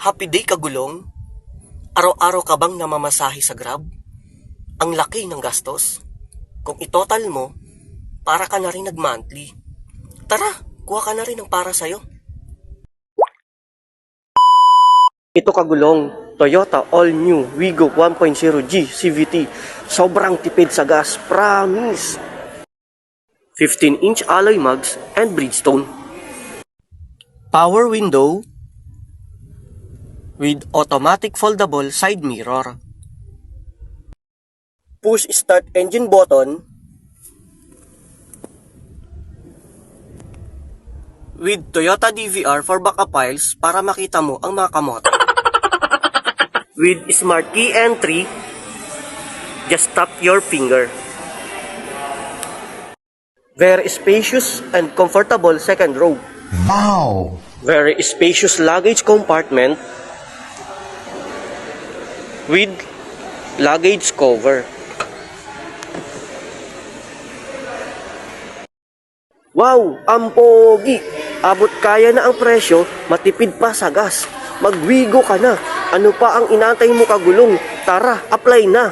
Happy day kagulong? Araw-araw ka bang namamasahe sa Grab? Ang laki ng gastos. Kung itotal mo, para ka na rin nag-monthly. Tara, kuha ka na rin ng para sa'yo. Ito kagulong, Toyota All-New Wigo 1.0G CVT. Sobrang tipid sa gas, promise! 15-inch alloy mugs and Bridgestone. Power window with automatic foldable side mirror. Push start engine button with Toyota DVR for backup files para makita mo ang mga kamot. With smart key entry, just tap your finger. Very spacious and comfortable second row. Wow! Very spacious luggage compartment with luggage cover. Wow! Ang pogi! Abot kaya na ang presyo, matipid pa sa gas. Magwigo ka na. Ano pa ang inantay mo kagulong? Tara, apply na!